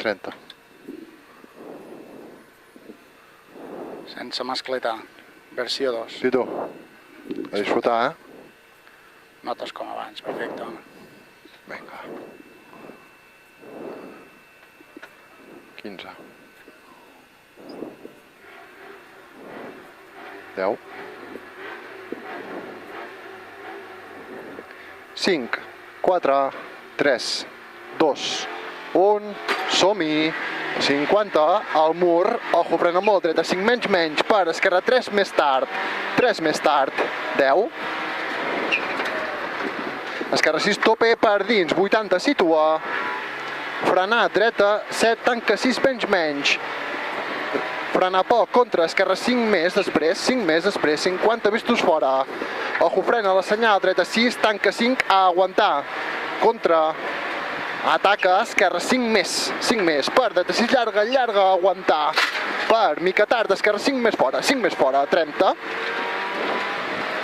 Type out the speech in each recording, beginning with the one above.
30. Sense mascletar. Versió 2. Sí, tu. A disfrutar, Notes com abans, perfecte. Vinga. 15. 10. 5, 4, 3, 2, 1, som-hi! 50, al mur, ojo, frena molt, dreta, 5 menys, per esquerra, 3 més tard, 10, esquerra 6, tope per dins, 80, situa, frenar, dreta, 7, tanca, 6 menys, frenar poc, contra, esquerra 5 més, després, 50 vistos fora, ojo, frena la senyal, dreta 6, tanca 5, a aguantar, contra, ataca, esquerra 5 més, per, dreta 6 llarga, aguantar, per, mica tard, esquerra 5 més fora, 30,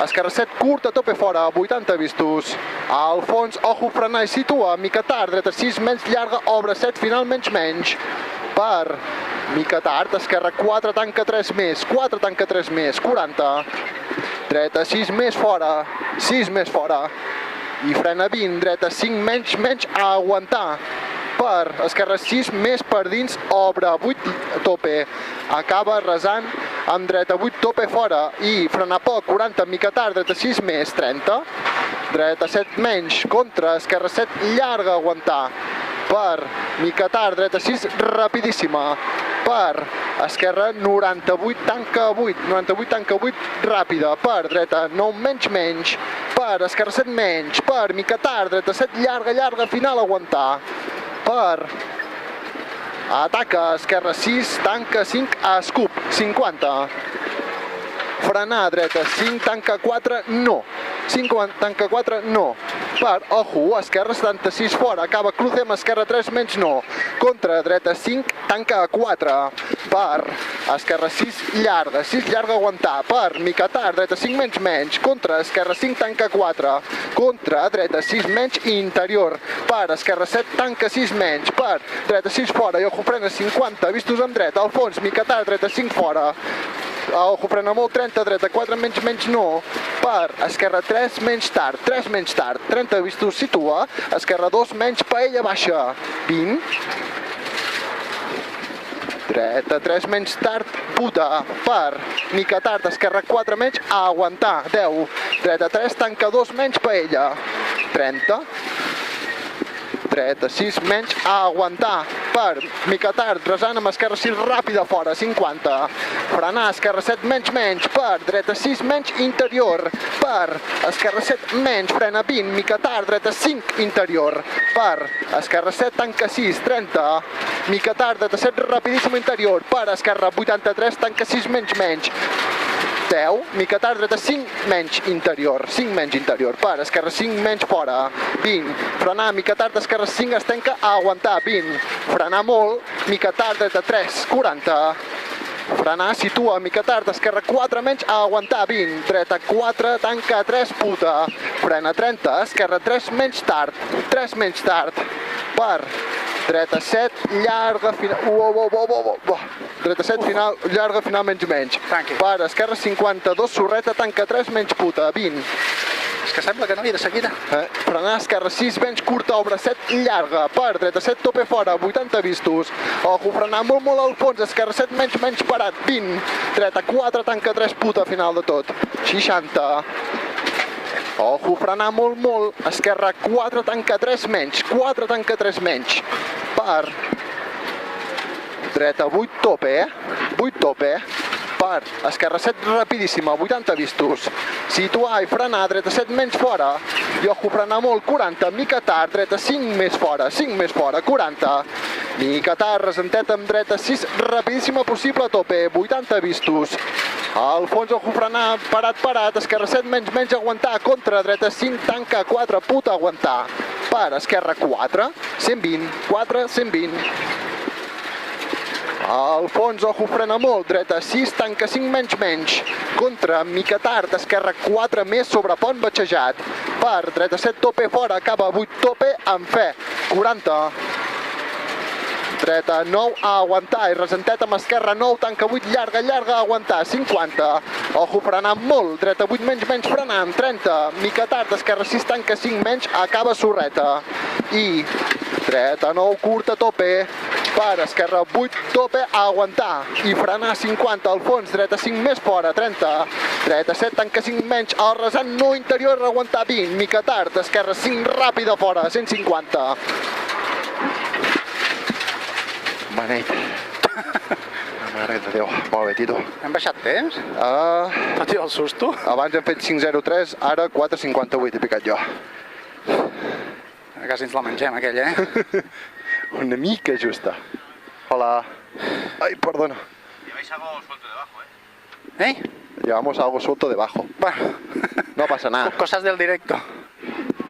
esquerra 7 curta, tope fora, 80 vistos, al fons, ojo, frenar i situa, mica tard, dreta 6 menys llarga, obre 7, final menys, per, mica tard, esquerra 4, tanca 3 més, 40, dreta 6 més fora, i frena 20, dreta 5 menys, a aguantar, per, esquerra 6 més per dins, obre 8, tope, acaba resant, amb dreta 8, tope fora, i frena poc, 40, mica tard, dreta 6 més, 30, dreta 7 menys, contra, esquerra 7, llarga, aguantar, per, mica tard, dreta 6, rapidíssima, per, esquerra 98, tanca 8, ràpida, per, dreta 9 menys, per, esquerra 7 menys, per, mica tard, dreta 7, llarga, final, aguantar, per, ataca, esquerra 6, tanca 5, escup, 50, frenar, dreta 5, tanca 4, no, 5, tanca 4, no, per, ojo, esquerra 76 fora, acaba crucem, esquerra 3 menys no, contra, dreta 5, tanca 4, per, esquerra 6 llarga, aguantar, per, mica tard, dreta 5 menys, contra, esquerra 5, tanca 4, contra, dreta 6 menys, interior, per, esquerra 7, tanca 6 menys, per, dreta 6 fora, i ojo, frena 50, vistos amb dreta, al fons, mica tard, dreta 5 fora, ojo, frena molt, 30, dreta 4 menys no, per, esquerra 3 menys tard, 30 vistos, situa, esquerra 2 menys, paella baixa, 20, dreta 3 menys tard, puta, per, mica tard, esquerra 4 menys, a aguantar, 10, dreta 3, tanca 2 menys, paella, 30, dreta 6 menys, a aguantar, per, mica tard, resant amb esquerra 6 ràpida fora, 50, frenar, esquerra 7 menys, per, dreta 6 menys, interior, per, esquerra 7 menys, frena 20, mica tard, dreta 5, interior, per, esquerra 7, tanca 6, 30, mica tard, dreta 7, rapidíssim, interior, per, esquerra 83, tanca 6 menys, 10, mica tard, dreta 5 menys, interior, per, esquerra 5 menys fora, 20, frenar, mica tard, esquerra 5 es tanca, a aguantar, 20, frenar molt, mica tard, dreta 3, 40, frenar, situa, mica tard, esquerra 4 menys, a aguantar, 20, dreta 4, tanca 3, puta, frena 30, esquerra 3 menys tard, per, dreta 7, llarga, final, dreta 7, final, llarga, final, menys, per, esquerra 52, sorreta, tanca 3, menys puta, 20, És que sembla que no hi de seguida. Frenar, esquerra 6, menys curta, obre 7, llarga, per, dreta 7, tope fora, 80 vistos, ojo, frenar molt al fons, esquerra 7, menys parat, 20, dreta 4, tanca 3, puta, final de tot, 60, ojo, frenar molt, esquerra 4, tanca 3 menys, per, dreta 8, tope, per, esquerra 7, rapidíssima, 80 vistos, situar i frenar, dreta 7 menys fora, i ojo, frenar molt, 40, mica tard, dreta 5 més fora, 40, mica tard, resentet amb dreta 6, rapidíssima possible, tope, 80 vistos, al fons, ojo, frenar, parat, esquerra 7 menys, aguantar, contra, dreta 5, tanca 4, puta, aguantar, per, esquerra 4, 120, al fons, ojo, frena molt, dreta 6, tanca 5 menys, contra, mica tard, esquerra 4 més, sobre pont batxejat, per, dreta 7, tope fora, acaba 8, tope, amb fe, 40, dreta, 9, a aguantar, i resentet amb esquerra, 9, tanca 8, llarga, llarga, a aguantar, 50, ojo, frenant molt, dreta, 8, menys, frenant, 30, mica tard, esquerra, 6, tanca 5, menys, acaba sorreta, i dreta, 9, curta, tope, per esquerra, 8, tope, a aguantar, i frenar, 50, al fons, dreta, 5, més fora, 30, dreta, 7, tanca 5, menys, al rasant, no interior, a aguantar, 20, mica tard, esquerra, 5, ràpida, fora, 150. Beneit. Mare de Déu. Molt bé, Tito. Hem baixat temps? Tot i el susto? Abans hem fet 5.03, ara 4.58 he picat jo. Quasi ens la mengem, aquella, Una mica justa. Hola. Ai, perdona. Lleváis algo suelto debajo, ¿eh? Llevamos algo suelto debajo. Bueno. No pasa nada. Cosas del directo.